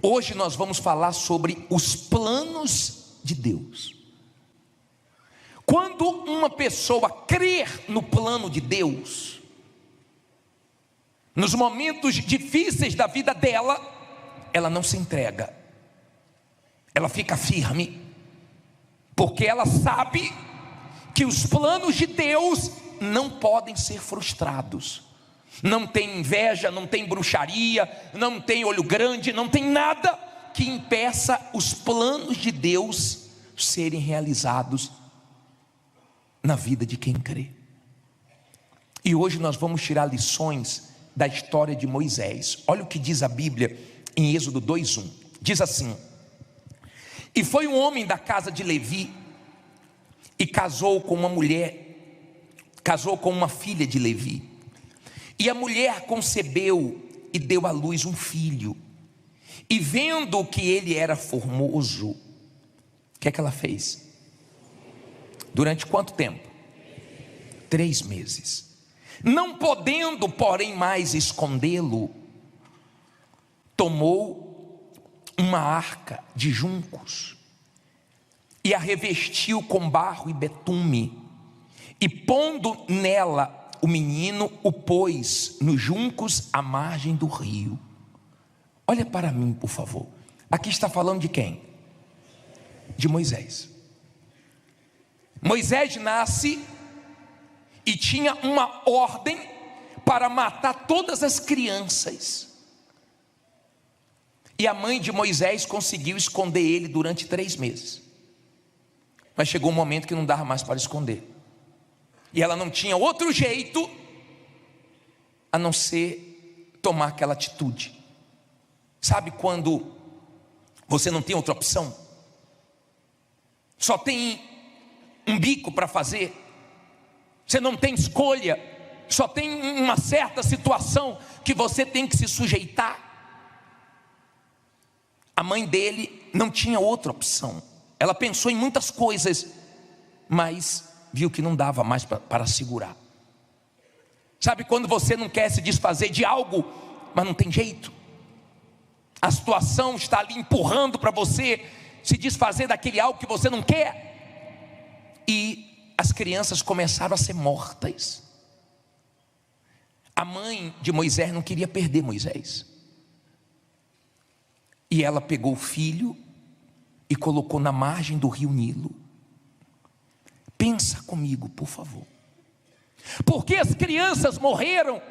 Hoje nós vamos falar sobre os planos de Deus. Quando uma pessoa crer no plano de Deus, nos momentos difíceis da vida dela, ela não se entrega, ela fica firme, porque ela sabe que os planos de Deus não podem ser frustrados. Não tem inveja, não tem bruxaria, não tem olho grande, não tem nada que impeça os planos de Deus serem realizados na vida de quem crê. E hoje nós vamos tirar lições da história de Moisés. Olha o que diz a Bíblia em Êxodo 2:1. Diz assim: e foi um homem da casa de Levi e casou com uma filha de Levi. E a mulher concebeu e deu à luz um filho. E vendo que ele era formoso, o que é que ela fez? Durante quanto tempo? 3 meses. Não podendo, porém, mais escondê-lo, tomou uma arca de juncos e a revestiu com barro e betume, e pondo nela o menino, o pôs nos juncos à margem do rio. Olha para mim, por favor. Aqui está falando de quem? De Moisés. Moisés nasce e tinha uma ordem para matar todas as crianças. E a mãe de Moisés conseguiu esconder ele durante 3 meses. Mas chegou um momento que não dava mais para esconder. E ela não tinha outro jeito a não ser tomar aquela atitude. Sabe quando você não tem outra opção? Só tem um bico para fazer. Você não tem escolha. Só tem uma certa situação que você tem que se sujeitar. A mãe dele não tinha outra opção. Ela pensou em muitas coisas, mas viu que não dava mais para segurar. Sabe quando você não quer se desfazer de algo, mas não tem jeito? A situação está ali empurrando para você se desfazer daquele algo que você não quer. E as crianças começaram a ser mortas. A mãe de Moisés não queria perder Moisés. E ela pegou o filho e colocou na margem do rio Nilo. Pensa comigo, por favor. Por que as crianças morreram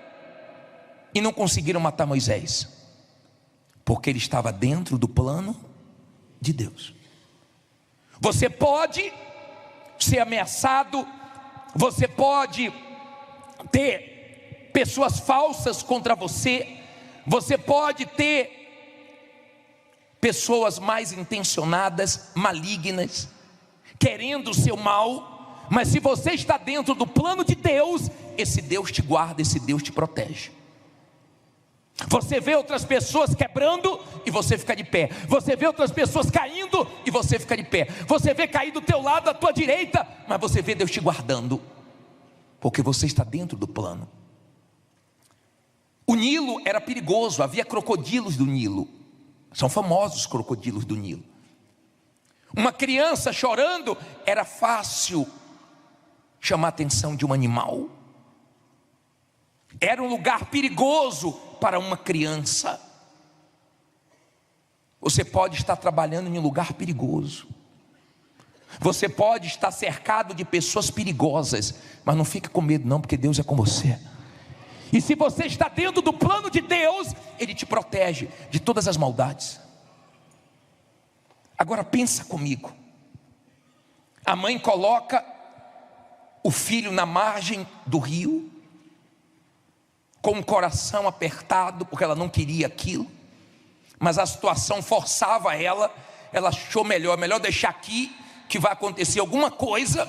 e não conseguiram matar Moisés? Porque ele estava dentro do plano de Deus. Você pode ser ameaçado, você pode ter pessoas falsas contra você, você pode ter pessoas mais intencionadas, malignas, querendo o seu mal. Mas se você está dentro do plano de Deus, esse Deus te guarda, esse Deus te protege. Você vê outras pessoas quebrando e você fica de pé. Você vê outras pessoas caindo e você fica de pé. Você vê cair do teu lado, da tua direita, mas você vê Deus te guardando, porque você está dentro do plano. O Nilo era perigoso, havia crocodilos do Nilo. São famosos os crocodilos do Nilo. Uma criança chorando, era fácil chamar a atenção de um animal. Era um lugar perigoso para uma criança. Você pode estar trabalhando em um lugar perigoso. Você pode estar cercado de pessoas perigosas, mas não fique com medo não, porque Deus é com você. E se você está dentro do plano de Deus, Ele te protege de todas as maldades. Agora pensa comigo. A mãe coloca o filho na margem do rio, com o coração apertado, porque ela não queria aquilo, mas a situação forçava ela achou melhor deixar aqui, que vai acontecer alguma coisa,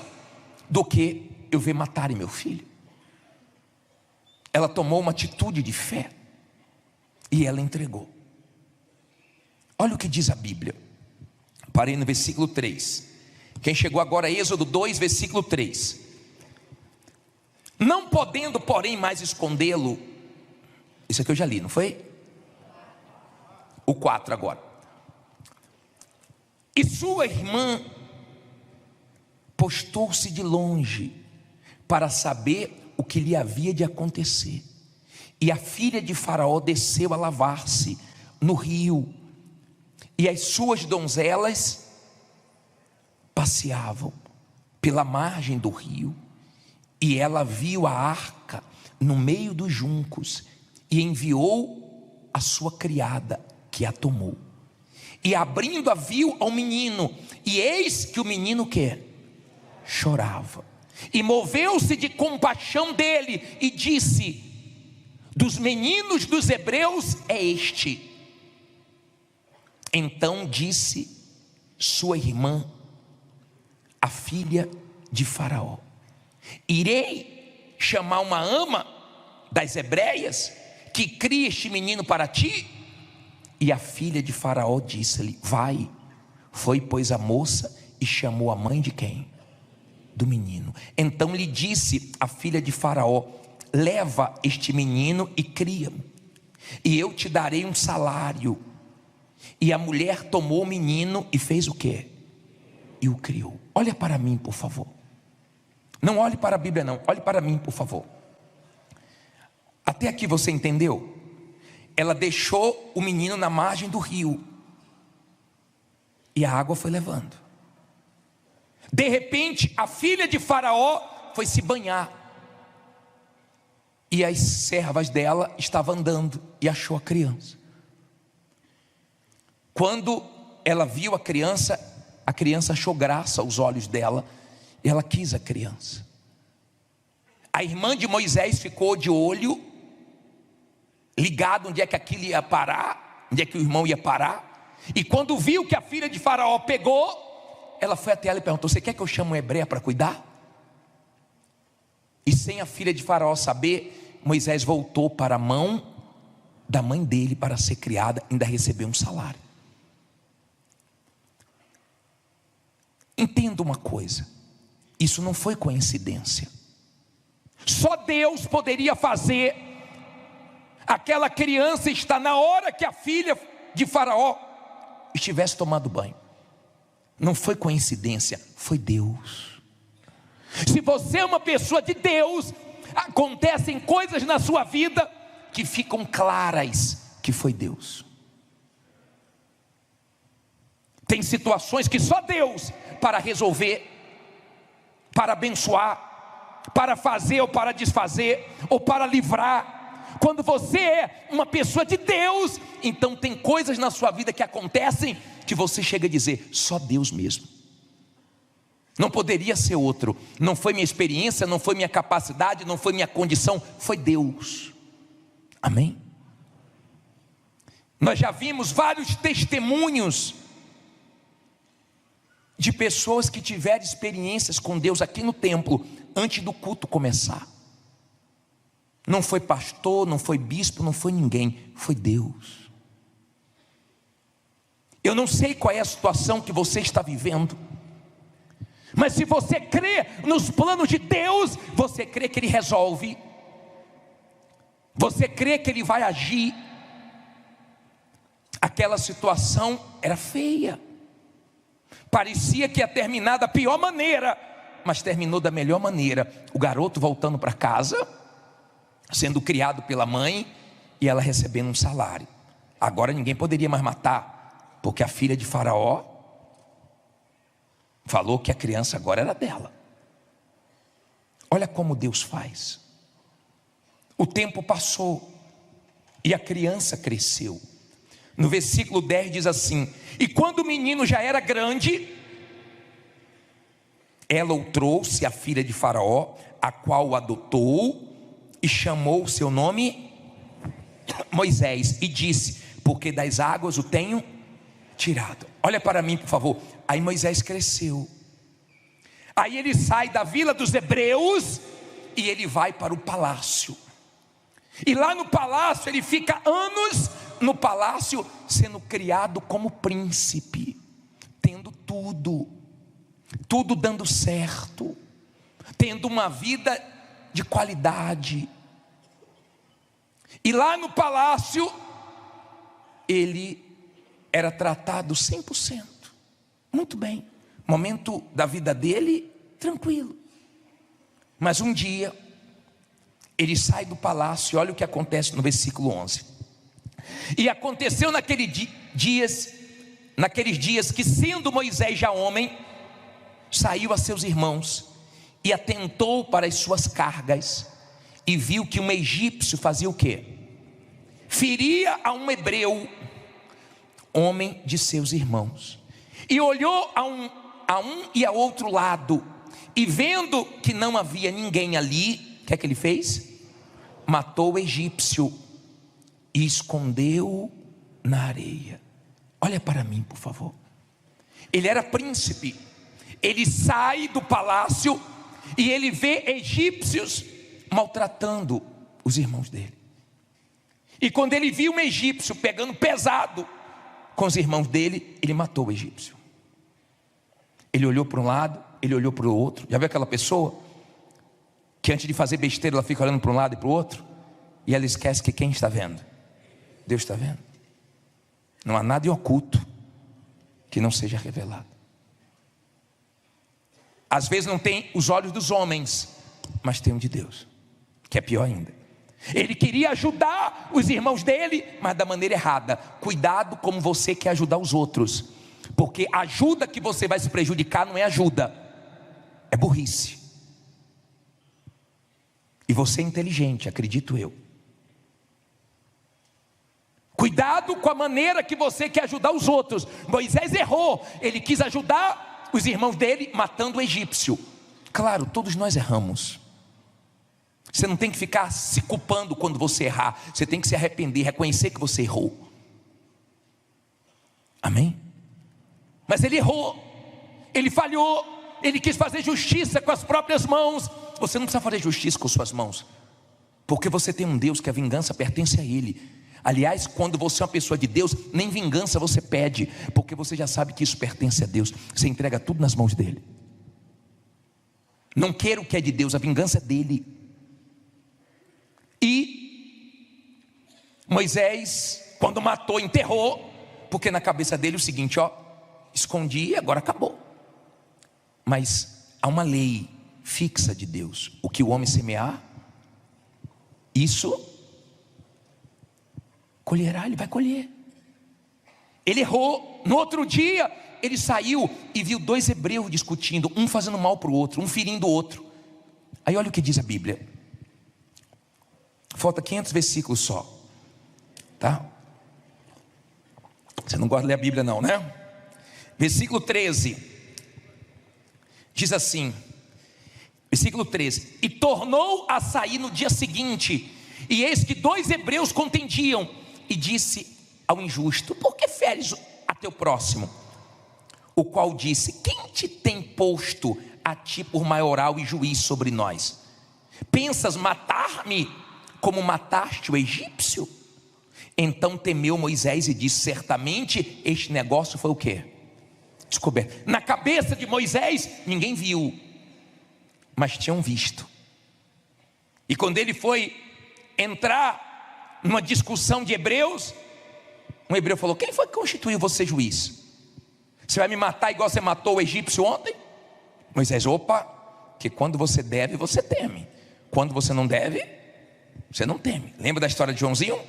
do que eu ver matarem meu filho. Ela tomou uma atitude de fé, e ela entregou. Olha o que diz a Bíblia. Parei no versículo 3. Quem chegou agora é Êxodo 2, versículo 3. Não podendo, porém, mais escondê-lo. Isso aqui eu já li, não foi? o 4 agora. E sua irmã postou-se de longe para saber o que lhe havia de acontecer. E a filha de Faraó desceu a lavar-se no rio, e as suas donzelas passeavam pela margem do rio, e ela viu a arca no meio dos juncos, e enviou a sua criada, que a tomou. E abrindo-a viu ao menino, e eis que o menino chorava. E moveu-se de compaixão dele, e disse: dos meninos dos hebreus é este. Então disse sua irmã, a filha de Faraó: irei chamar uma ama das hebreias, que crie este menino para ti? E a filha de Faraó disse-lhe: vai. Foi, pois, a moça e chamou a mãe de quem? Do menino. Então lhe disse a filha de Faraó: leva este menino e cria-o, e eu te darei um salário. E a mulher tomou o menino e fez o quê? E o criou. Olha para mim, por favor. Não olhe para a Bíblia não, olhe para mim, por favor. Até aqui você entendeu? Ela deixou o menino na margem do rio, e a água foi levando. De repente, a filha de Faraó foi se banhar, e as servas dela estavam andando e achou a criança. Quando ela viu a criança achou graça aos olhos dela, e ela quis a criança. A irmã de Moisés ficou de olho, ligado onde é que aquilo ia parar, onde é que o irmão ia parar. E quando viu que a filha de Faraó pegou, ela foi até ela e perguntou: você quer que eu chame uma hebreia para cuidar? E sem a filha de Faraó saber, Moisés voltou para a mão da mãe dele para ser criada, ainda recebeu um salário. Entenda uma coisa, isso não foi coincidência. Só Deus poderia fazer aquela criança estar na hora que a filha de Faraó estivesse tomando banho. Não foi coincidência, foi Deus. Se você é uma pessoa de Deus, acontecem coisas na sua vida que ficam claras que foi Deus. Tem situações que só Deus para resolver, para abençoar, para fazer ou para desfazer, ou para livrar. Quando você é uma pessoa de Deus, então tem coisas na sua vida que acontecem que você chega a dizer: só Deus mesmo. Não poderia ser outro. Não foi minha experiência, não foi minha capacidade, não foi minha condição, foi Deus. Amém? Nós já vimos vários testemunhos de pessoas que tiveram experiências com Deus aqui no templo, antes do culto começar. Não foi pastor, não foi bispo, não foi ninguém, foi Deus. Eu não sei qual é a situação que você está vivendo, mas se você crê nos planos de Deus, você crê que Ele resolve, você crê que Ele vai agir. Aquela situação era feia, parecia que ia terminar da pior maneira, mas terminou da melhor maneira. O garoto voltando para casa, sendo criado pela mãe, e ela recebendo um salário. Agora ninguém poderia mais matar, porque a filha de Faraó falou que a criança agora era dela. Olha como Deus faz. O tempo passou e a criança cresceu. No versículo 10 diz assim: e quando o menino já era grande, ela o trouxe à filha de Faraó, a qual o adotou, e chamou o seu nome Moisés, e disse: porque das águas o tenho tirado. Olha para mim, por favor. Aí Moisés cresceu. Aí ele sai da vila dos hebreus e ele vai para o palácio. E lá no palácio ele fica anos no palácio, sendo criado como príncipe, tendo tudo dando certo, tendo uma vida de qualidade. E lá no palácio ele era tratado 100%, muito bem. Momento da vida dele, tranquilo. Mas um dia, ele sai do palácio, e olha o que acontece no versículo 11. E aconteceu naqueles dias que, sendo Moisés já homem, saiu a seus irmãos e atentou para as suas cargas, e viu que um egípcio fazia o quê? Feria a um hebreu, homem de seus irmãos. E olhou a um e a outro lado, e vendo que não havia ninguém ali, o que é que ele fez? Matou o egípcio e escondeu na areia. Olha para mim, por favor. Ele era príncipe. Ele sai do palácio e ele vê egípcios maltratando os irmãos dele. E quando ele viu um egípcio pegando pesado com os irmãos dele, ele matou o egípcio. Ele olhou para um lado, ele olhou para o outro. Já viu aquela pessoa que antes de fazer besteira ela fica olhando para um lado e para o outro, e ela esquece que quem está vendo? Deus está vendo. Não há nada em oculto que não seja revelado. Às vezes não tem os olhos dos homens, mas tem o de Deus, que é pior ainda. Ele queria ajudar os irmãos dele, mas da maneira errada. Cuidado como você quer ajudar os outros, porque a ajuda que você vai se prejudicar não é ajuda, é burrice. E você é inteligente, acredito eu. Cuidado com a maneira que você quer ajudar os outros. Moisés errou, ele quis ajudar os irmãos dele matando o egípcio. Claro, todos nós erramos. Você não tem que ficar se culpando quando você errar. Você tem que se arrepender, reconhecer que você errou. Amém? Mas ele errou, ele falhou, ele quis fazer justiça com as próprias mãos. Você não precisa fazer justiça com suas mãos, porque você tem um Deus que a vingança pertence a Ele. Aliás, quando você é uma pessoa de Deus, nem vingança você pede, porque você já sabe que isso pertence a Deus. Você entrega tudo nas mãos dele. Não queira o que é de Deus, a vingança é dele. E Moisés, quando matou, enterrou, porque na cabeça dele o seguinte, escondi e agora acabou. Mas há uma lei fixa de Deus: o que o homem semear, isso colherá, ele vai colher. Ele errou. No outro dia ele saiu e viu dois hebreus discutindo, um fazendo mal para o outro, um ferindo o outro. Aí olha o que diz a Bíblia. Falta 500 versículos só, tá? Você não gosta de ler a Bíblia não, né? Versículo 13 diz assim, versículo 13: e tornou a sair no dia seguinte, e eis que dois hebreus contendiam, e disse ao injusto: por que feres a teu próximo? O qual disse: quem te tem posto a ti por maioral e juiz sobre nós? Pensas matar-me como mataste o egípcio? Então temeu Moisés e disse: certamente este negócio foi o quê? Descoberto. Na cabeça de Moisés ninguém viu, mas tinham visto. E quando ele foi entrar numa discussão de hebreus, um hebreu falou: quem foi que constituiu você juiz? Você vai me matar igual você matou o egípcio ontem? Moisés: opa, que quando você deve, você teme. Quando você não deve, você não teme. Lembra da história de Joãozinho?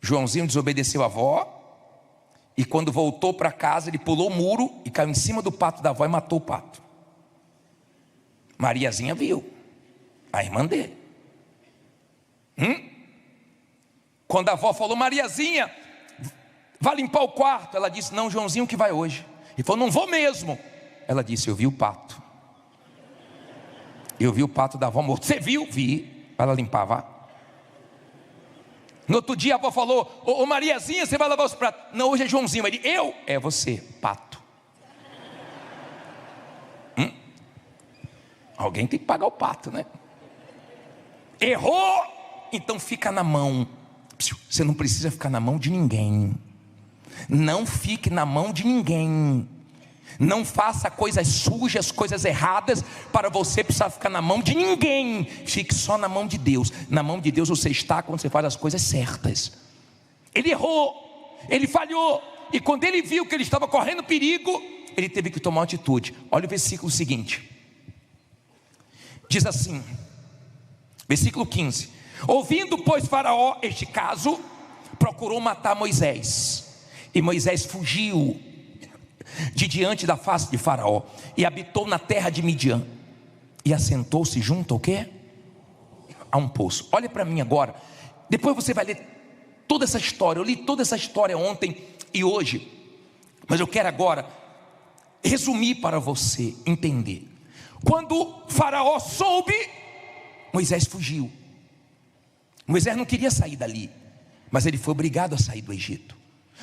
Joãozinho desobedeceu a avó, e quando voltou para casa, ele pulou o muro e caiu em cima do pato da avó e matou o pato. Mariazinha viu, a irmã dele. Quando a avó falou: Mariazinha, vai limpar o quarto, ela disse: não, Joãozinho que vai hoje. Ele falou: não vou mesmo. Ela disse: eu vi o pato. Eu vi o pato da avó morto. Você viu? Vi. Vai lá limpar, vá. No outro dia a avó falou: ô Mariazinha, você vai lavar os pratos? Não, hoje é Joãozinho. Ele: eu? É você, pato. Alguém tem que pagar o pato, né? Errou, então fica na mão. Você não precisa ficar na mão de ninguém. Não fique na mão de ninguém. Não faça coisas sujas, coisas erradas, para você precisar ficar na mão de ninguém. Fique só na mão de Deus. Na mão de Deus você está quando você faz as coisas certas. Ele errou. ele falhou. E quando ele viu que ele estava correndo perigo, ele teve que tomar uma atitude. Olha o versículo seguinte. Diz assim, versículo 15: ouvindo, pois, Faraó este caso, procurou matar Moisés. E Moisés fugiu de diante da face de Faraó e habitou na terra de Midian. E assentou-se junto ao quê? A um poço. Olha para mim agora. Depois você vai ler toda essa história. Eu li toda essa história ontem e hoje, mas eu quero agora resumir para você entender. Quando Faraó soube, Moisés fugiu. Moisés não queria sair dali, mas ele foi obrigado a sair do Egito.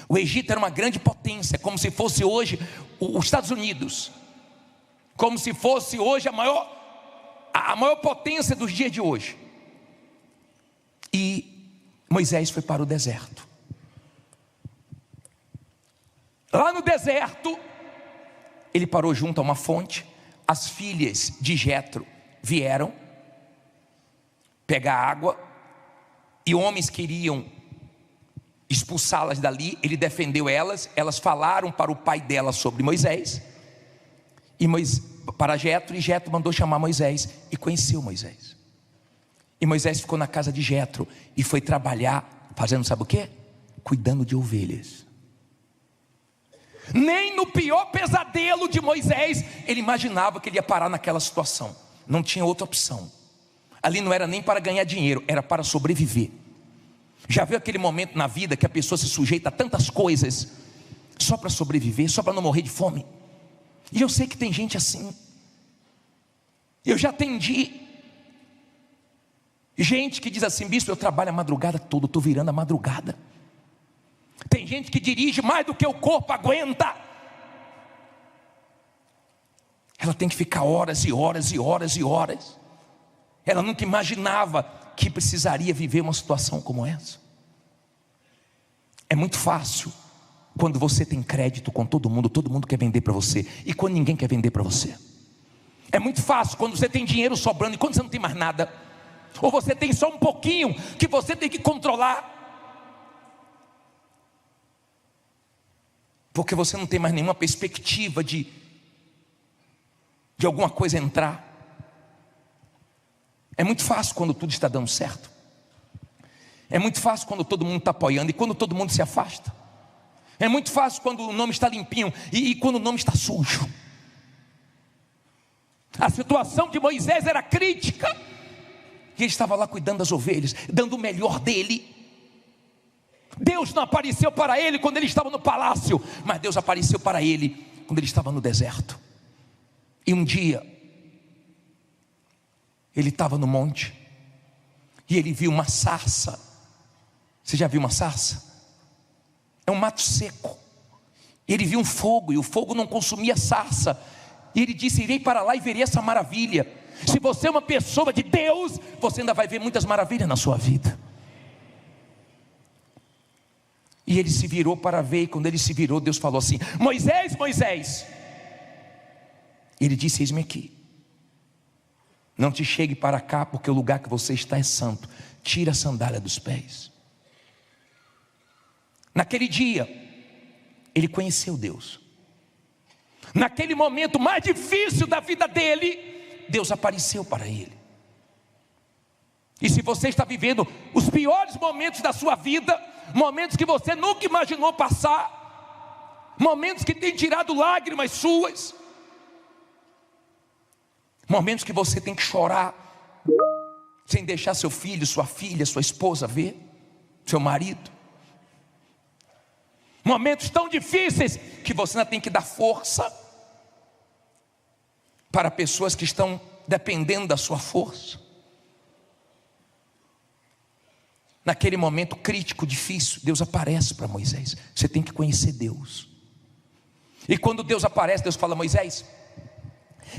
O Egito era uma grande potência, como se fosse hoje os Estados Unidos, como se fosse hoje a maior potência dos dias de hoje. E Moisés foi para o deserto. Lá no deserto, ele parou junto a uma fonte. As filhas de Jetro vieram pegar água, e homens queriam expulsá-las dali. Ele defendeu elas. Elas falaram para o pai dela sobre Moisés, para Jetro, e Jetro mandou chamar Moisés, e conheceu Moisés. E Moisés ficou na casa de Jetro e foi trabalhar, fazendo sabe o quê? Cuidando de ovelhas. Nem no pior pesadelo de Moisés ele imaginava que ele ia parar naquela situação. Não tinha outra opção. Ali não era nem para ganhar dinheiro, era para sobreviver. Já viu aquele momento na vida que a pessoa se sujeita a tantas coisas só para sobreviver, só para não morrer de fome? E eu sei que tem gente assim. Eu já atendi gente que diz assim: bispo, eu trabalho a madrugada toda, estou virando a madrugada. Tem gente que dirige mais do que o corpo aguenta. Ela tem que ficar horas e horas e horas e horas. Ela nunca imaginava que precisaria viver uma situação como essa. É muito fácil quando você tem crédito com todo mundo quer vender para você, e quando ninguém quer vender para você. É muito fácil quando você tem dinheiro sobrando e quando você não tem mais nada, ou você tem só um pouquinho que você tem que controlar, porque você não tem mais nenhuma perspectiva de alguma coisa entrar. É muito fácil quando tudo está dando certo. É muito fácil quando todo mundo está apoiando e quando todo mundo se afasta. É muito fácil quando o nome está limpinho e quando o nome está sujo. A situação de Moisés era crítica, e ele estava lá cuidando das ovelhas, dando o melhor dele. Deus não apareceu para ele quando ele estava no palácio, mas Deus apareceu para ele quando ele estava no deserto. E um dia ele estava no monte e ele viu uma sarça. Você já viu uma sarça? É um mato seco. Ele viu um fogo e o fogo não consumia a sarça. E ele disse: irei para lá e verei essa maravilha. Se você é uma pessoa de Deus, você ainda vai ver muitas maravilhas na sua vida. E ele se virou para ver, e quando ele se virou, Deus falou assim: Moisés, Moisés. Ele disse: eis-me aqui. Não te chegue para cá, porque o lugar que você está é santo. Tira a sandália dos pés. Naquele dia, ele conheceu Deus. Naquele momento mais difícil da vida dele, Deus apareceu para ele. E se você está vivendo os piores momentos da sua vida, momentos que você nunca imaginou passar, momentos que têm tirado lágrimas suas, momentos que você tem que chorar, sem deixar seu filho, sua filha, sua esposa ver, seu marido, momentos tão difíceis que você ainda tem que dar força para pessoas que estão dependendo da sua força. Naquele momento crítico, difícil, Deus aparece para Moisés. Você tem que conhecer Deus. E quando Deus aparece, Deus fala: Moisés,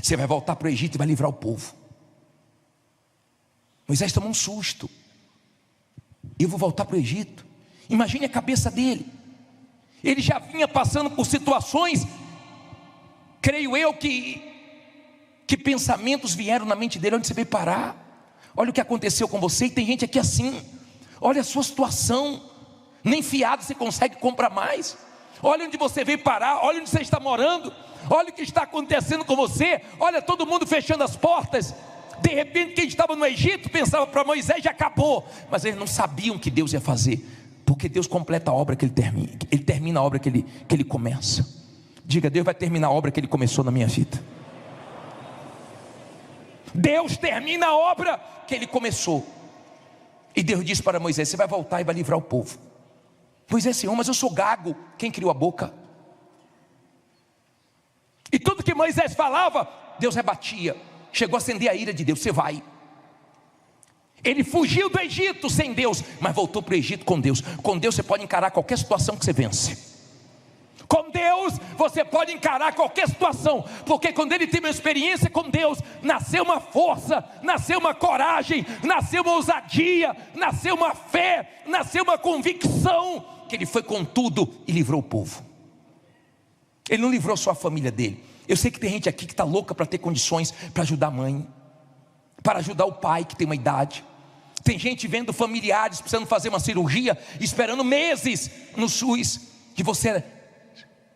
você vai voltar para o Egito e vai livrar o povo. Moisés tomou um susto. Eu vou voltar para o Egito. Imagine a cabeça dele. Ele já vinha passando por situações, creio eu que pensamentos vieram na mente dele. Onde você veio parar? Olha o que aconteceu com você. E tem gente aqui assim: olha a sua situação, Nem fiado você consegue comprar mais. Olha onde você veio parar, olha onde você está morando, olha o que está acontecendo com você, olha todo mundo fechando as portas. De repente quem estava no Egito pensava para Moisés, já acabou. Mas eles não sabiam o que Deus ia fazer, porque Deus completa a obra que Ele termina. Ele termina a obra que Ele começa. Diga, Deus vai terminar a obra que Ele começou na minha vida. Deus termina a obra que Ele começou. E Deus disse para Moisés, você vai voltar e vai livrar o povo. Moisés, Senhor, mas eu sou gago. Quem criou a boca? E tudo que Moisés falava, Deus rebatia. Chegou a acender a ira de Deus, você vai. Ele fugiu do Egito sem Deus, mas voltou para o Egito com Deus. Com Deus você pode encarar qualquer situação que você vence. Com Deus você pode encarar qualquer situação, porque quando ele teve uma experiência com Deus, nasceu uma força, nasceu uma coragem, nasceu uma ousadia, nasceu uma fé, nasceu uma convicção, que ele foi com tudo e livrou o povo. Ele não livrou só a família dele. Eu sei que tem gente aqui que está louca para ter condições para ajudar a mãe, para ajudar o pai que tem uma idade. Tem gente vendo familiares precisando fazer uma cirurgia, esperando meses no SUS, que você,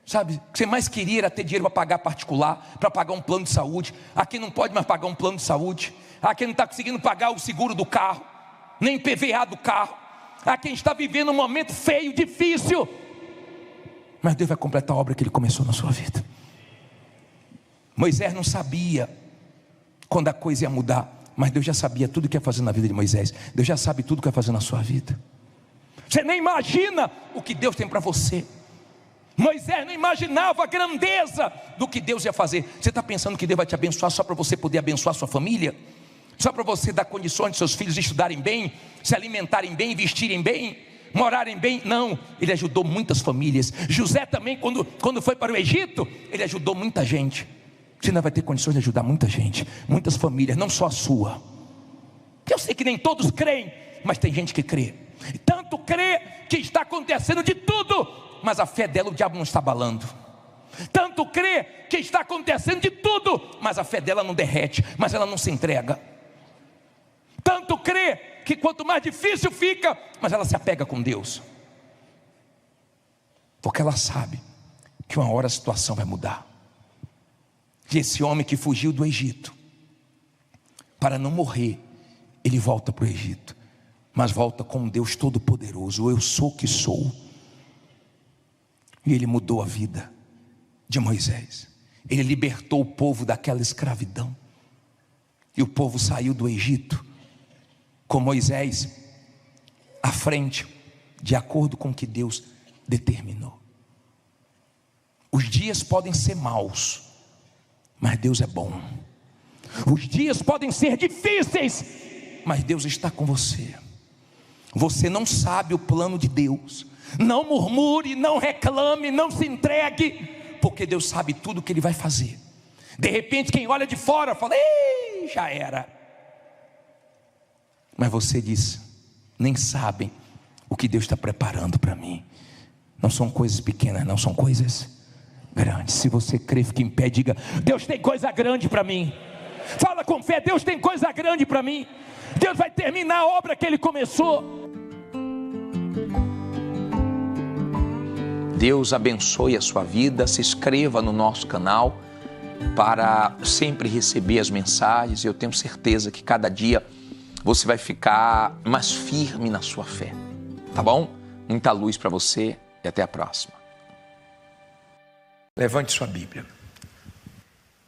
sabe, o que você mais queria era ter dinheiro para pagar particular, para pagar um plano de saúde. Aqui não pode mais pagar um plano de saúde. Aqui não está conseguindo pagar o seguro do carro, nem PVA do carro. Aqui a gente está vivendo um momento feio, difícil. Mas Deus vai completar a obra que Ele começou na sua vida. Moisés não sabia quando a coisa ia mudar, mas Deus já sabia tudo o que ia fazer na vida de Moisés. Deus já sabe tudo o que ia fazer na sua vida. Você nem imagina o que Deus tem para você. Moisés não imaginava a grandeza do que Deus ia fazer. Você está pensando que Deus vai te abençoar só para você poder abençoar a sua família? Só para você dar condições de seus filhos estudarem bem, se alimentarem bem, vestirem bem, morarem bem? Não, Ele ajudou muitas famílias. José também, quando foi para o Egito, ele ajudou muita gente. Você ainda vai ter condições de ajudar muita gente, muitas famílias, não só a sua. Eu sei que nem todos creem, mas tem gente que crê. Tanto crê que está acontecendo de tudo, mas a fé dela o diabo não está abalando. Tanto crê que está acontecendo de tudo, mas a fé dela não derrete, mas ela não se entrega. Tanto crê que quanto mais difícil fica, mas ela se apega com Deus, porque ela sabe que uma hora a situação vai mudar. E esse homem que fugiu do Egito, para não morrer, ele volta para o Egito, mas volta com um Deus todo poderoso. Eu sou que sou. E ele mudou a vida de Moisés. Ele libertou o povo daquela escravidão, e o povo saiu do Egito com Moisés à frente, de acordo com o que Deus determinou. Os dias podem ser maus, mas Deus é bom. Os dias podem ser difíceis, mas Deus está com você. Você não sabe o plano de Deus. Não murmure, não reclame, não se entregue, porque Deus sabe tudo o que Ele vai fazer. De repente quem olha de fora fala, ei, já era. Mas você diz, nem sabem o que Deus está preparando para mim. Não são coisas pequenas, não, são coisas grandes. Se você crê, fique em pé, diga, Deus tem coisa grande para mim. Fala com fé, Deus tem coisa grande para mim. Deus vai terminar a obra que Ele começou. Deus abençoe a sua vida. Se inscreva no nosso canal para sempre receber as mensagens. Eu tenho certeza que cada dia você vai ficar mais firme na sua fé. Tá bom? Muita luz para você e até a próxima. Levante sua Bíblia.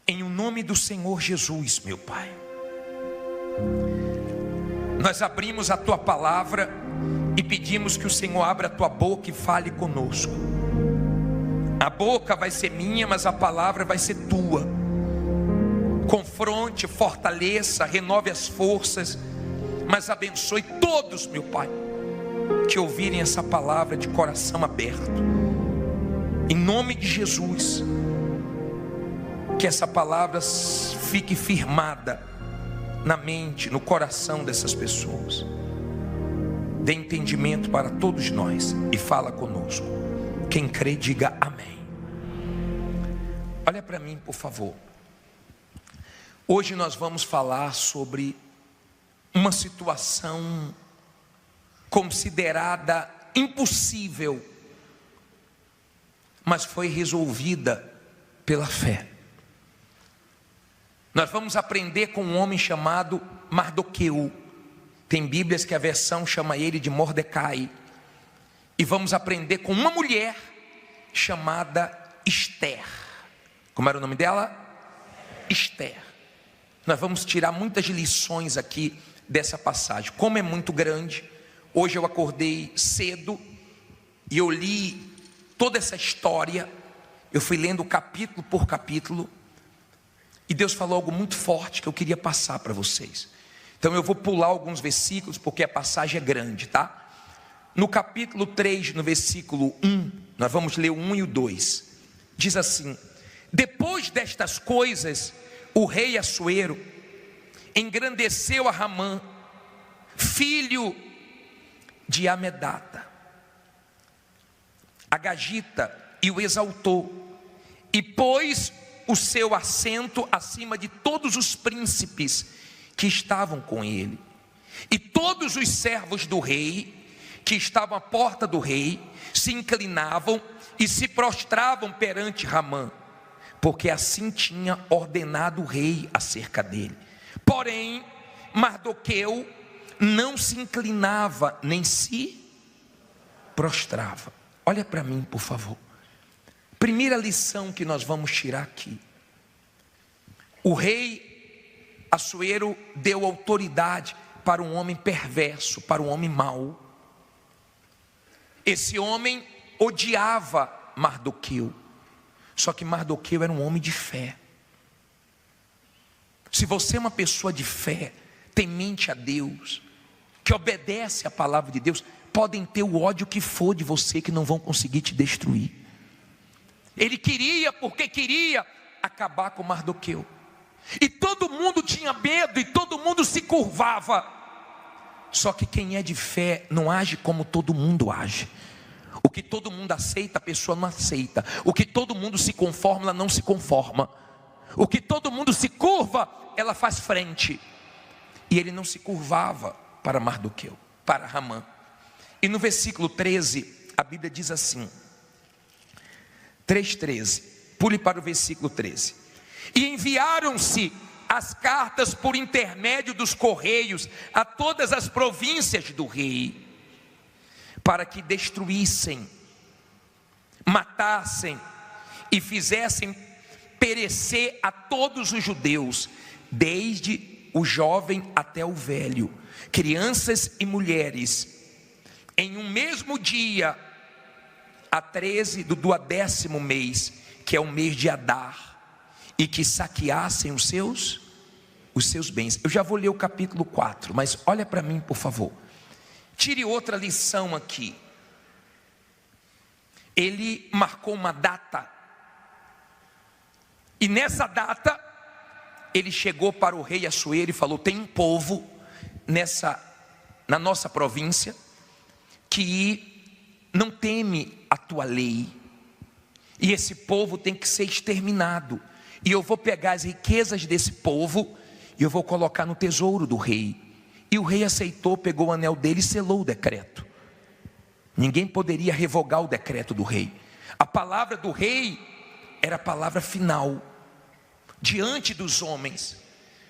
Em o nome do Senhor Jesus, meu Pai, nós abrimos a Tua palavra e pedimos que o Senhor abra a Tua boca e fale conosco. A boca vai ser minha, mas a palavra vai ser Tua. Confronte, fortaleça, renove as forças, mas abençoe todos, meu Pai, que ouvirem essa palavra de coração aberto. Em nome de Jesus, que essa palavra fique firmada na mente, no coração dessas pessoas. Dê entendimento para todos nós e fala conosco. Quem crê, diga amém. Olha para mim, por favor. Hoje nós vamos falar sobre uma situação considerada impossível, mas foi resolvida pela fé. Nós vamos aprender com um homem chamado Mardoqueu. Tem Bíblias que a versão chama ele de Mordecai. E vamos aprender com uma mulher chamada Esther. Como era o nome dela? Esther. Nós vamos tirar muitas lições aqui dessa passagem. Como é muito grande, hoje eu acordei cedo e eu li toda essa história. Eu fui lendo capítulo por capítulo e Deus falou algo muito forte que eu queria passar para vocês. Então eu vou pular alguns versículos porque a passagem é grande, tá? No capítulo 3, no versículo 1, nós vamos ler o 1 e o 2. Diz assim: depois destas coisas, o rei Assuero engrandeceu a Ramã, filho de Amedata, a Gagita, e o exaltou, e pôs o seu assento acima de todos os príncipes que estavam com ele. E todos os servos do rei, que estavam à porta do rei, se inclinavam e se prostravam perante Ramã, porque assim tinha ordenado o rei acerca dele. Porém, Mardoqueu não se inclinava, nem se prostrava. Olha para mim, por favor. Primeira lição que nós vamos tirar aqui. O rei Assuero deu autoridade para um homem perverso, para um homem mau. Esse homem odiava Mardoqueu. Só que Mardoqueu era um homem de fé. Se você é uma pessoa de fé, temente a Deus, que obedece à palavra de Deus, podem ter o ódio que for de você, que não vão conseguir te destruir. Ele queria, porque queria acabar com Mardoqueu. E todo mundo tinha medo, e todo mundo se curvava. Só que quem é de fé não age como todo mundo age. O que todo mundo aceita, a pessoa não aceita. O que todo mundo se conforma, ela não se conforma. O que todo mundo se curva, ela faz frente. E ele não se curvava para Mardoqueu, para Ramã. E no versículo 13, a Bíblia diz assim, 3,13, pule para o versículo 13. E enviaram-se as cartas por intermédio dos correios a todas as províncias do rei, para que destruíssem, matassem e fizessem perecer a todos os judeus, desde o jovem até o velho, crianças e mulheres, em um mesmo dia, a 13 do 12º mês, que é o mês de Adar, e que saqueassem os seus bens. Eu já vou ler o capítulo 4, mas olha para mim, por favor. Tire outra lição aqui. Ele marcou uma data, e nessa data ele chegou para o rei Assuero e falou: tem um povo na nossa província que não teme a tua lei, e esse povo tem que ser exterminado, e eu vou pegar as riquezas desse povo e eu vou colocar no tesouro do rei. E o rei aceitou, pegou o anel dele e selou o decreto. Ninguém poderia revogar o decreto do rei. A palavra do rei era a palavra final diante dos homens.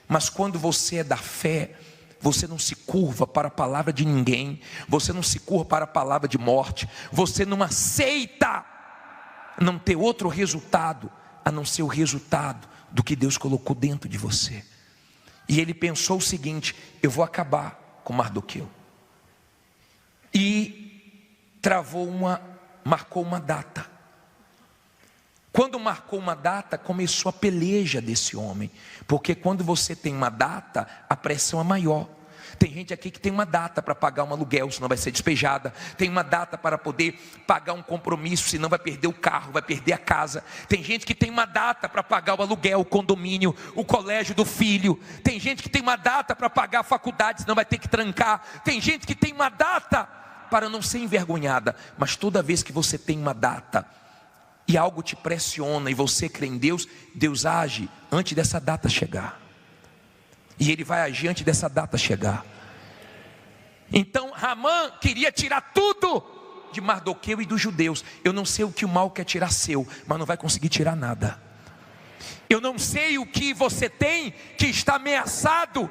Mas quando você é da fé, você não se curva para a palavra de ninguém, você não se curva para a palavra de morte, você não aceita não ter outro resultado a não ser o resultado do que Deus colocou dentro de você. E ele pensou o seguinte: eu vou acabar com Mardoqueu. E marcou uma data. Quando marcou uma data, começou a peleja desse homem, porque quando você tem uma data, a pressão é maior. Tem gente aqui que tem uma data para pagar um aluguel, senão vai ser despejada. Tem uma data para poder pagar um compromisso, senão vai perder o carro, vai perder a casa. Tem gente que tem uma data para pagar o aluguel, o condomínio, o colégio do filho. Tem gente que tem uma data para pagar a faculdade, senão vai ter que trancar. Tem gente que tem uma data para não ser envergonhada. Mas toda vez que você tem uma data e algo te pressiona e você crê em Deus, Deus age antes dessa data chegar. E Ele vai agir antes dessa data chegar. Então Ramã queria tirar tudo de Mardoqueu e dos judeus. Eu não sei o que o mal quer tirar seu, mas não vai conseguir tirar nada. Eu não sei o que você tem que está ameaçado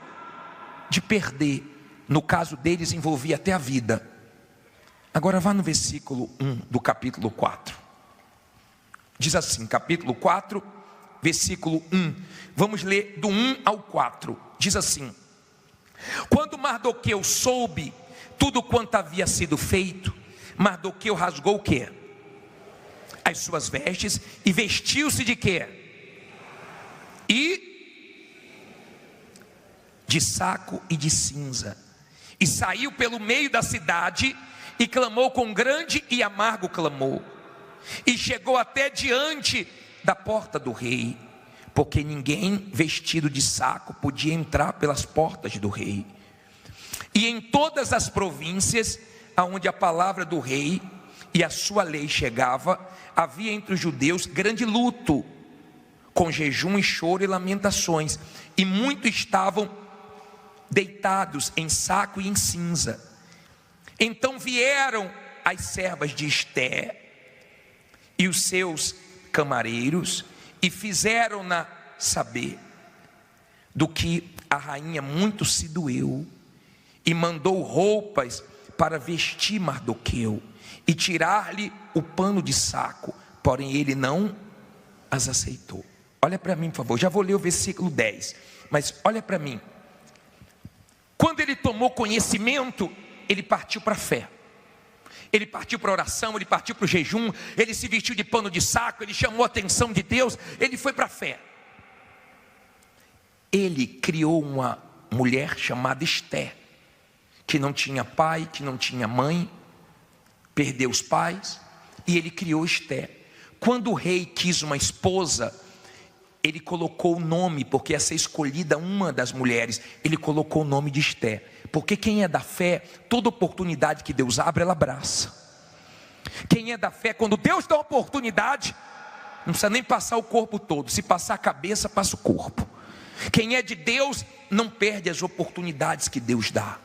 de perder. No caso deles envolvia até a vida. Agora vá no versículo 1 do capítulo 4. Diz assim, capítulo 4, versículo 1. Vamos ler do 1 ao 4. Diz assim: quando Mardoqueu soube tudo quanto havia sido feito, Mardoqueu rasgou o quê? As suas vestes e vestiu-se de quê? De saco e de cinza, e saiu pelo meio da cidade, e clamou com grande e amargo clamor, e chegou até diante da porta do rei, porque ninguém vestido de saco podia entrar pelas portas do rei. E em todas as províncias aonde a palavra do rei e a sua lei chegava, havia entre os judeus grande luto, com jejum e choro e lamentações, e muitos estavam deitados em saco e em cinza. Então vieram as servas de Esté e os seus camareiros, e fizeram-na saber do que a rainha muito se doeu, e mandou roupas para vestir Mardoqueu e tirar-lhe o pano de saco, porém ele não as aceitou. Olha para mim, por favor, já vou ler o versículo 10, mas olha para mim. Quando ele tomou conhecimento, ele partiu para a fé, ele partiu para a oração, ele partiu para o jejum, ele se vestiu de pano de saco, ele chamou a atenção de Deus, ele foi para a fé. Ele criou uma mulher chamada Esté, que não tinha pai, que não tinha mãe, perdeu os pais, e ele criou Esté. Quando o rei quis uma esposa, ele colocou o nome, porque ia ser escolhida uma das mulheres, ele colocou o nome de Esté, porque quem é da fé, toda oportunidade que Deus abre, ela abraça. Quem é da fé, quando Deus dá uma oportunidade, não precisa nem passar o corpo todo, se passar a cabeça, passa o corpo. Quem é de Deus, não perde as oportunidades que Deus dá.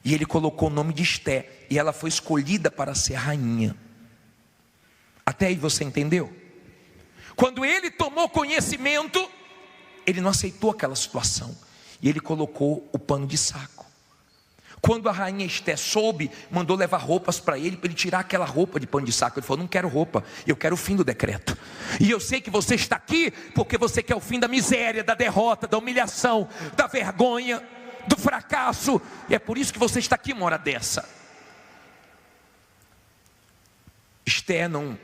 E ele colocou o nome de Esté, e ela foi escolhida para ser rainha. Até aí você entendeu? Quando ele tomou conhecimento, ele não aceitou aquela situação, e ele colocou o pano de saco. Quando a rainha Esté soube, mandou levar roupas para ele tirar aquela roupa de pano de saco. Ele falou: não quero roupa, eu quero o fim do decreto. E eu sei que você está aqui porque você quer o fim da miséria, da derrota, da humilhação, da vergonha, do fracasso, e é por isso que você está aqui uma hora dessa. Esté não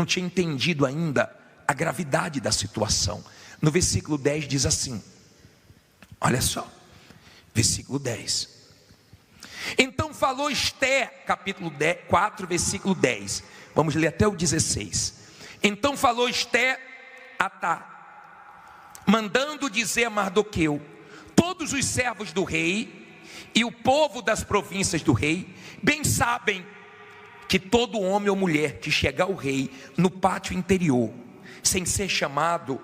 tinha entendido ainda a gravidade da situação. No versículo 10 diz assim, olha só, versículo 10: então falou Esté, capítulo 4, versículo 10, vamos ler até o 16. Então falou Esté a Atá, mandando dizer a Mardoqueu: todos os servos do rei e o povo das províncias do rei bem sabem que todo homem ou mulher que chega ao rei no pátio interior, sem ser chamado,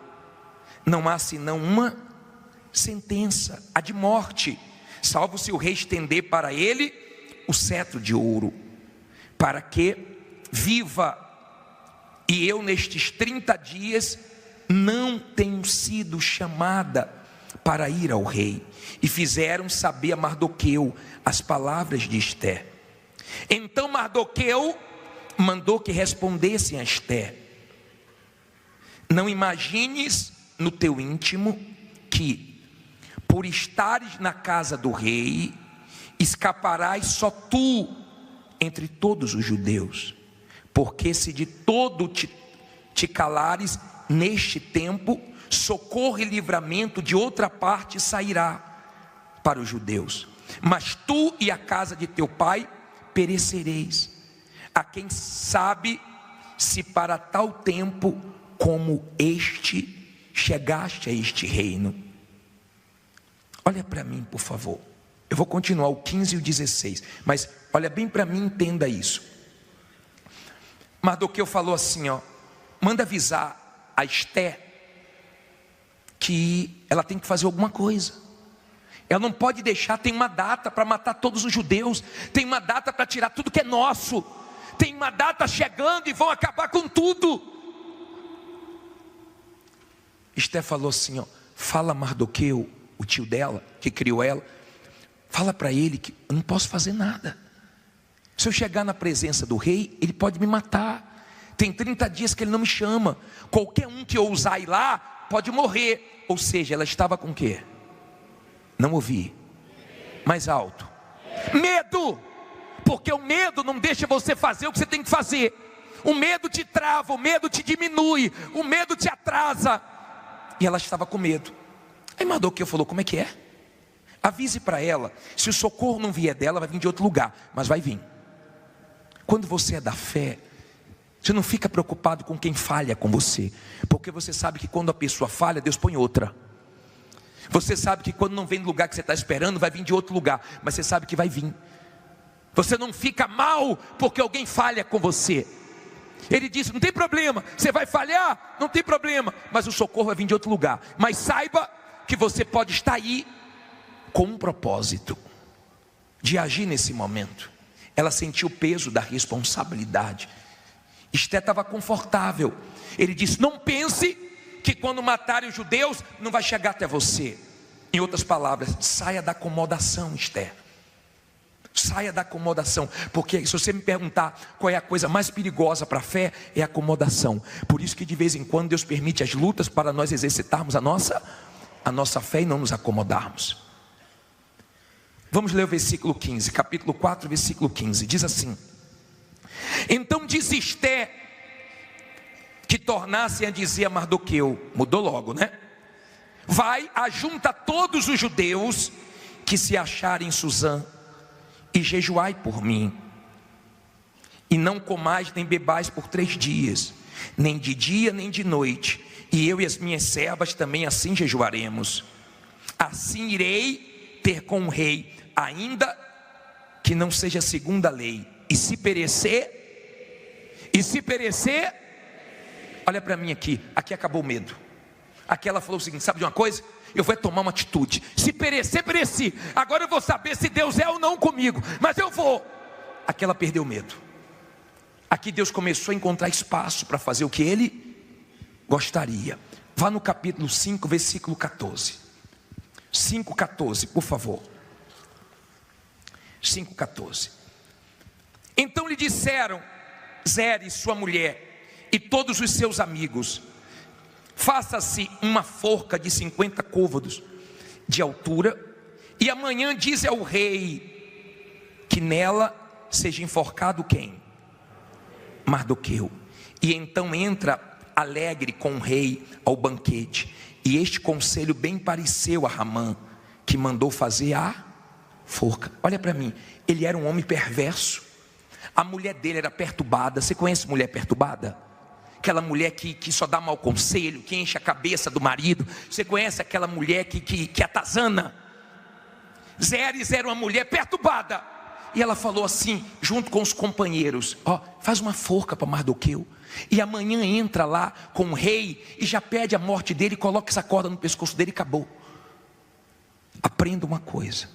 não há senão uma sentença, a de morte, salvo se o rei estender para ele o cetro de ouro, para que viva. E eu nestes 30 dias não tenho sido chamada para ir ao rei. E fizeram saber a Mardoqueu as palavras de Esté. Então Mardoqueu mandou que respondessem a Esté: não imagines no teu íntimo que, por estares na casa do rei, escaparás só tu entre todos os judeus, porque se de todo te calares neste tempo, socorro e livramento de outra parte sairá para os judeus, mas tu e a casa de teu pai perecereis. A quem sabe se para tal tempo como este chegaste a este reino. Olha para mim, por favor. Eu vou continuar o 15 e o 16, mas olha bem para mim, entenda isso. Mardoqueu falou assim, manda avisar a Esté que ela tem que fazer alguma coisa. Ela não pode deixar, tem uma data para matar todos os judeus, tem uma data para tirar tudo que é nosso. tem uma data chegando e vão acabar com tudo. Esté falou assim, ó, fala Mardoqueu, o tio dela, que criou ela, fala para ele que eu não posso fazer nada. Se eu chegar na presença do rei, ele pode me matar. Tem 30 dias que ele não me chama. Qualquer um que ousar ir lá, pode morrer. Ou seja, ela estava com o quê? Não ouvi. Mais alto. Medo. Porque o medo não deixa você fazer o que você tem que fazer. O medo te trava, o medo te diminui, o medo te atrasa. E ela estava com medo. Aí Mardoqueu falou, como é que é? Avise para ela, se o socorro não vier dela, vai vir de outro lugar, mas vai vir. Quando você é da fé, você não fica preocupado com quem falha com você, porque você sabe que quando a pessoa falha, Deus põe outra. Você sabe que quando não vem do lugar que você está esperando, vai vir de outro lugar, mas você sabe que vai vir. Você não fica mal porque alguém falha com você. Ele disse, não tem problema, você vai falhar, não tem problema, mas o socorro vai vir de outro lugar. Mas saiba que você pode estar aí com um propósito de agir nesse momento. Ela sentiu o peso da responsabilidade. Esté estava confortável. Ele disse, não pense que quando matarem os judeus, não vai chegar até você. Em outras palavras, saia da acomodação, Esté. Saia da acomodação, porque se você me perguntar qual é a coisa mais perigosa para a fé, é a acomodação. Por isso que de vez em quando Deus permite as lutas para nós exercitarmos a nossa fé e não nos acomodarmos. Vamos ler o versículo 15, capítulo 4, versículo 15, diz assim: então disse Esté que tornassem a dizer a Mardoqueu, mudou logo, né? Vai, ajunta todos os judeus que se acharem em Susã, e jejuai por mim, e não comais nem bebais por 3 dias, nem de dia nem de noite, e eu e as minhas servas também assim jejuaremos. Assim irei ter com o rei, ainda que não seja segundo a lei, e se perecer, olha para mim aqui acabou o medo. Aqui ela falou o seguinte, sabe de uma coisa? Eu vou tomar uma atitude. Se perecer, pereci. Agora eu vou saber se Deus é ou não comigo, mas eu vou. Aqui ela perdeu o medo. Aqui Deus começou a encontrar espaço para fazer o que Ele gostaria. Vá no capítulo 5, versículo 14. 5,14, por favor. 5,14. Então lhe disseram Zeres, sua mulher, e todos os seus amigos: faça-se uma forca de 50 côvados de altura, e amanhã diz ao rei que nela seja enforcado quem? Mardoqueu. E então entra alegre com o rei ao banquete. E este conselho bem pareceu a Ramã, que mandou fazer a forca. Olha para mim, ele era um homem perverso. A mulher dele era perturbada. Você conhece mulher perturbada? Aquela mulher que só dá mau conselho, que enche a cabeça do marido. Você conhece aquela mulher que atazana? Zeres era uma mulher perturbada. E ela falou assim, junto com os companheiros: faz uma forca para Mardoqueu, e amanhã entra lá com o rei e já pede a morte dele, coloca essa corda no pescoço dele e acabou. Aprenda uma coisa.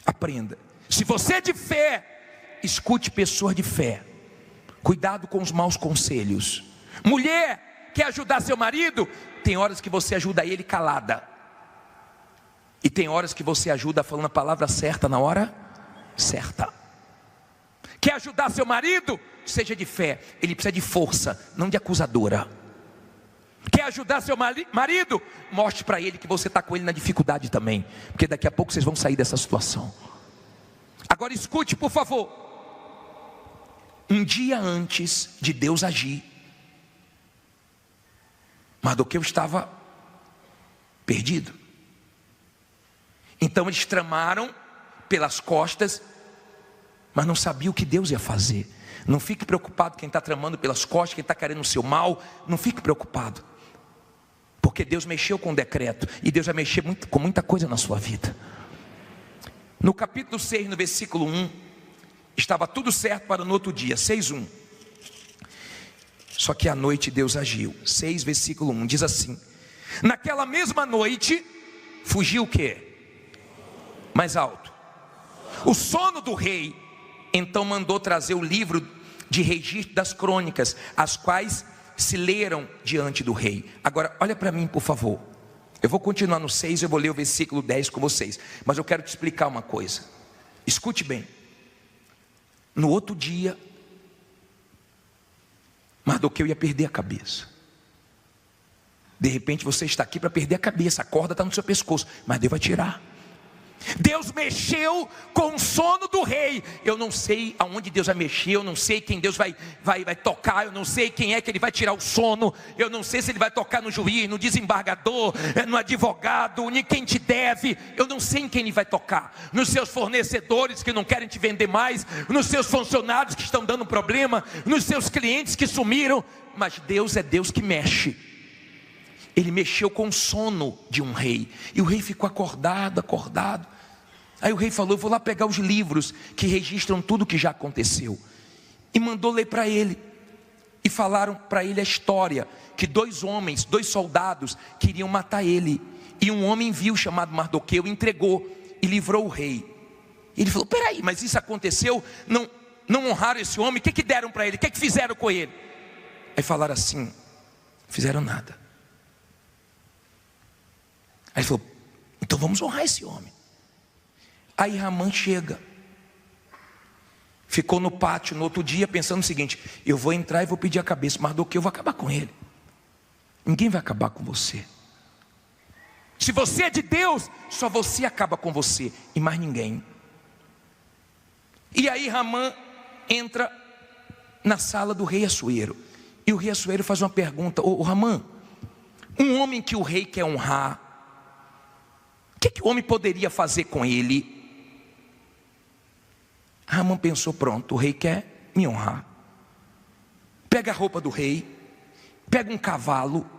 Aprenda. Se você é de fé, escute pessoas de fé. Cuidado com os maus conselhos. Mulher, quer ajudar seu marido? Tem horas que você ajuda ele calada, e tem horas que você ajuda falando a palavra certa na hora certa. Quer ajudar seu marido? Seja de fé. Ele precisa de força, não de acusadora. Quer ajudar seu marido? Mostre para ele que você está com ele na dificuldade também, porque daqui a pouco vocês vão sair dessa situação. Agora escute, por favor. Um dia antes de Deus agir, Mardoqueu estava perdido. Então eles tramaram pelas costas, mas não sabia o que Deus ia fazer. Não fique preocupado quem está tramando pelas costas, quem está querendo o seu mal. Não fique preocupado, porque Deus mexeu com o decreto, e Deus vai mexer com muita coisa na sua vida. No capítulo 6, no versículo 1, estava tudo certo para no outro dia, 6:1. Só que à noite Deus agiu. 6, versículo 1, diz assim: naquela mesma noite, fugiu o quê? Mais alto. O sono do rei, então mandou trazer o livro de registro das crônicas, as quais se leram diante do rei. Agora, olha para mim, por favor. Eu vou continuar no 6, eu vou ler o versículo 10 com vocês. Mas eu quero te explicar uma coisa. Escute bem. No outro dia, Mardoqueu ia perder a cabeça. De repente você está aqui para perder a cabeça. A corda está no seu pescoço, mas Deus vai tirar. Deus mexeu com o sono do rei. Eu não sei aonde Deus vai mexer, eu não sei quem Deus vai tocar, eu não sei quem é que Ele vai tirar o sono, eu não sei se Ele vai tocar no juiz, no desembargador, no advogado, em quem te deve, eu não sei em quem Ele vai tocar, nos seus fornecedores que não querem te vender mais, nos seus funcionários que estão dando problema, nos seus clientes que sumiram, mas Deus é Deus que mexe. Ele mexeu com o sono de um rei, e o rei ficou acordado. Aí o rei falou: eu vou lá pegar os livros que registram tudo o que já aconteceu. E mandou ler para ele. E falaram para ele a história, que 2 homens, 2 soldados, queriam matar ele. E um homem viu, chamado Mardoqueu, entregou e livrou o rei. Ele falou: peraí, mas isso aconteceu? Não honraram esse homem? O que deram para ele? O que fizeram com ele? Aí falaram assim: fizeram nada. Aí ele falou: então vamos honrar esse homem. Aí Ramã chega, ficou no pátio no outro dia pensando o seguinte: eu vou entrar e vou pedir a cabeça, Mardoqueu, eu vou acabar com ele. Ninguém vai acabar com você. Se você é de Deus, só você acaba com você e mais ninguém. E aí Ramã entra na sala do rei Assuero, e o rei Assuero faz uma pergunta: ô Ramã, um homem que o rei quer honrar, o que o homem poderia fazer com ele? Ramã pensou: pronto, o rei quer me honrar. Pega a roupa do rei, pega um cavalo,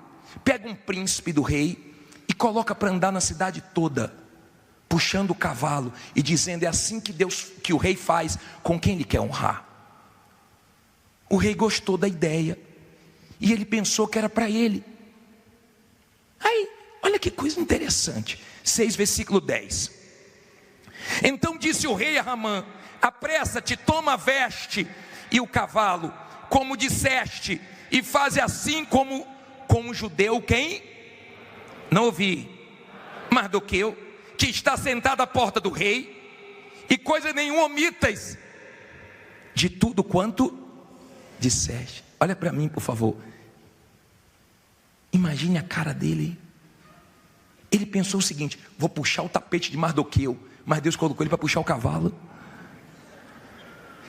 pega um príncipe do rei e coloca para andar na cidade toda, puxando o cavalo e dizendo: é assim que o rei faz com quem ele quer honrar. O rei gostou da ideia e ele pensou que era para ele. Aí, olha que coisa interessante. 6, versículo 10. Então disse o rei a Ramã: apressa-te, toma a veste e o cavalo, como disseste, e faze assim como com o judeu, quem? Não ouvi. Mardoqueu, que está sentado à porta do rei, e coisa nenhuma omitas de tudo quanto disseste. Olha para mim, por favor. Imagine a cara dele. Ele pensou o seguinte: vou puxar o tapete de Mardoqueu, mas Deus colocou ele para puxar o cavalo.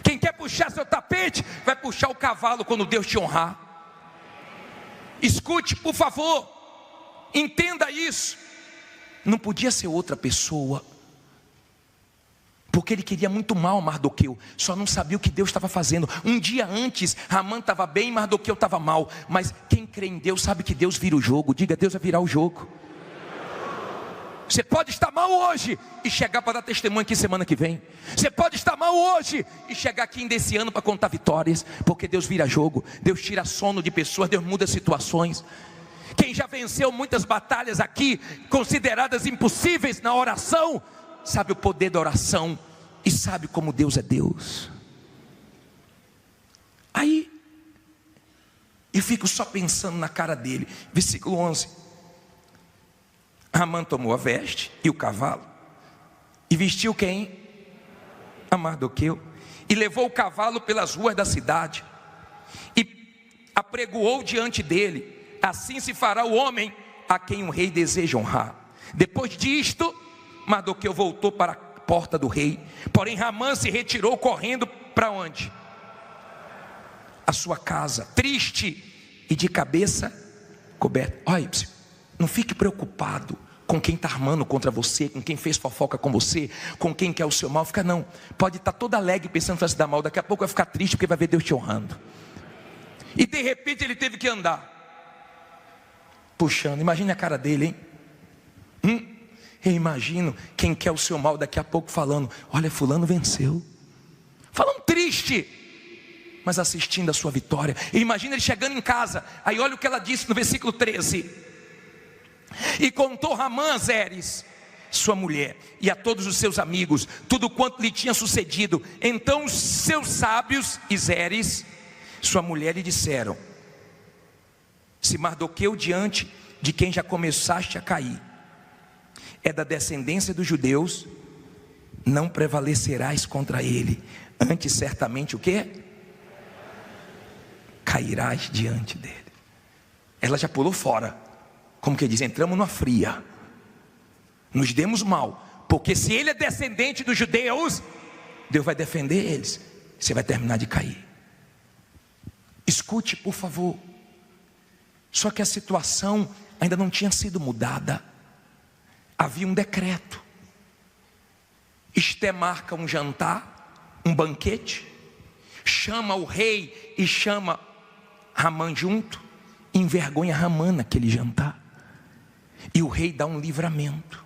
Quem quer puxar seu tapete, vai puxar o cavalo quando Deus te honrar. Escute, por favor, entenda isso. Não podia ser outra pessoa, porque ele queria muito mal a Mardoqueu, só não sabia o que Deus estava fazendo. Um dia antes, Ramã estava bem, Mardoqueu estava mal. Mas quem crê em Deus sabe que Deus vira o jogo. Diga: Deus vai virar o jogo. Você pode estar mal hoje e chegar para dar testemunho aqui semana que vem. Você pode estar mal hoje e chegar aqui desse ano para contar vitórias, porque Deus vira jogo. Deus tira sono de pessoas, Deus muda situações. Quem já venceu muitas batalhas aqui, consideradas impossíveis na oração, sabe o poder da oração e sabe como Deus é Deus. Aí eu fico só pensando na cara dele. Versículo 11. Ramã tomou a veste e o cavalo, e vestiu quem? A Mardoqueu, e levou o cavalo pelas ruas da cidade, e apregoou diante dele. Assim se fará o homem a quem o rei deseja honrar. Depois disto, Mardoqueu voltou para a porta do rei, porém Ramã se retirou correndo para onde? A sua casa, triste e de cabeça coberta. Olha, não fique preocupado com quem está armando contra você, com quem fez fofoca com você, com quem quer o seu mal. Fica não, pode estar todo alegre pensando que vai se dar mal, daqui a pouco vai ficar triste porque vai ver Deus te honrando. E de repente ele teve que andar puxando. Imagine a cara dele, hein? Eu imagino quem quer o seu mal daqui a pouco falando: olha, fulano venceu. Falando triste, mas assistindo a sua vitória. E imagina ele chegando em casa. Aí olha o que ela disse no versículo 13: e contou Ramã a Zeres, sua mulher e a todos os seus amigos tudo quanto lhe tinha sucedido. Então os seus sábios e Zeres, sua mulher, lhe disseram: se Mardoqueu, diante de quem já começaste a cair, é da descendência dos judeus, não prevalecerás contra ele, antes certamente o quê? Cairás diante dele. Ela já pulou fora, como que diz, entramos numa fria, nos demos mal, porque se ele é descendente dos judeus, Deus vai defender eles, você vai terminar de cair. Escute, por favor. Só que a situação ainda não tinha sido mudada. Havia um decreto. Esté marca um jantar, um banquete, chama o rei e chama Ramã junto, envergonha Ramã naquele jantar, e o rei dá um livramento.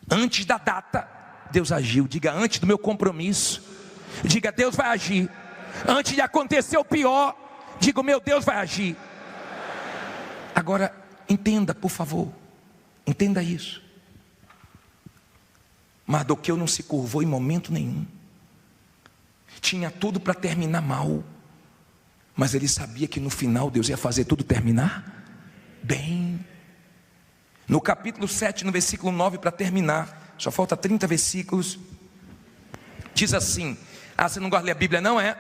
Antes da data, Deus agiu. Diga: antes do meu compromisso. Diga: Deus vai agir. Antes de acontecer o pior, diga: meu Deus vai agir. Agora, entenda, por favor, entenda isso. Mardoqueu não se curvou em momento nenhum. Tinha tudo para terminar mal, mas ele sabia que no final Deus ia fazer tudo terminar bem. No capítulo 7, no versículo 9, para terminar, só falta 30 versículos, diz assim: ah, você não gosta de ler a Bíblia não, é?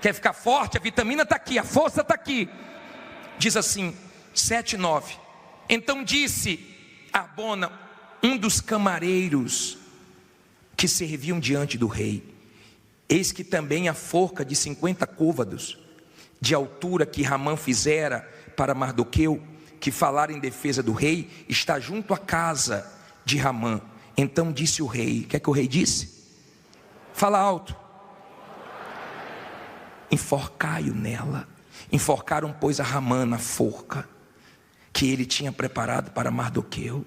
Quer ficar forte? A vitamina está aqui, a força está aqui. Diz assim, 7, 9: então disse Arbona, um dos camareiros que serviam diante do rei: eis que também a forca de 50 côvados de altura que Ramã fizera para Mardoqueu, que falara em defesa do rei, está junto à casa de Ramã. Então disse o rei, o que é que o rei disse? Fala alto. Enforcai-o nela. Enforcaram, pois, a Ramã na forca que ele tinha preparado para Mardoqueu.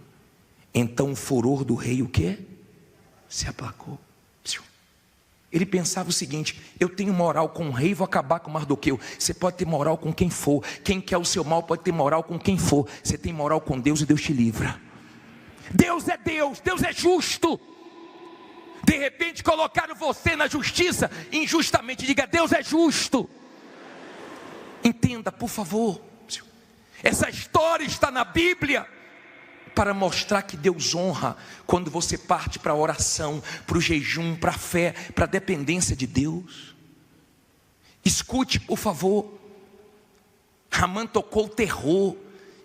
Então o furor do rei, o quê? Se aplacou. Ele pensava o seguinte: eu tenho moral com o rei, vou acabar com Mardoqueu. Você pode ter moral com quem for. Quem quer o seu mal pode ter moral com quem for. Você tem moral com Deus e Deus te livra. Deus é Deus, Deus é justo. De repente colocaram você na justiça injustamente. Diga: Deus é justo. Entenda, por favor. Essa história está na Bíblia para mostrar que Deus honra quando você parte para a oração, para o jejum, para a fé, para a dependência de Deus. Escute, por favor. Ramã tocou o terror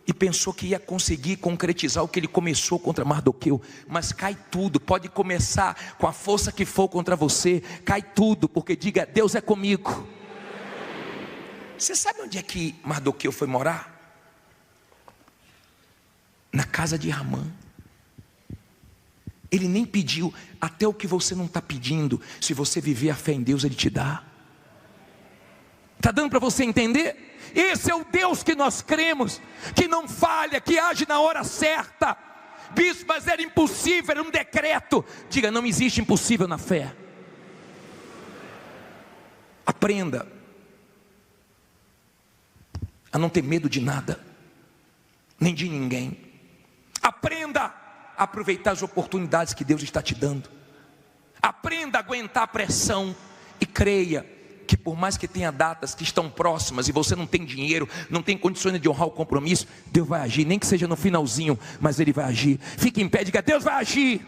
e pensou que ia conseguir concretizar o que ele começou contra Mardoqueu, mas cai tudo. Pode começar com a força que for contra você, cai tudo, porque diga: Deus é comigo. Você sabe onde é que Mardoqueu foi morar? Na casa de Ramã. Ele nem pediu. Até o que você não está pedindo, se você viver a fé em Deus, Ele te dá. Está dando para você entender? Esse é o Deus que nós cremos, que não falha, que age na hora certa. Bispo, mas era impossível, era um decreto. Diga: não existe impossível na fé. Aprenda a não ter medo de nada, nem de ninguém. Aprenda a aproveitar as oportunidades que Deus está te dando. Aprenda a aguentar a pressão e creia que por mais que tenha datas que estão próximas e você não tem dinheiro, não tem condições de honrar o compromisso, Deus vai agir, nem que seja no finalzinho, mas Ele vai agir. Fique em pé, diga: Deus vai agir.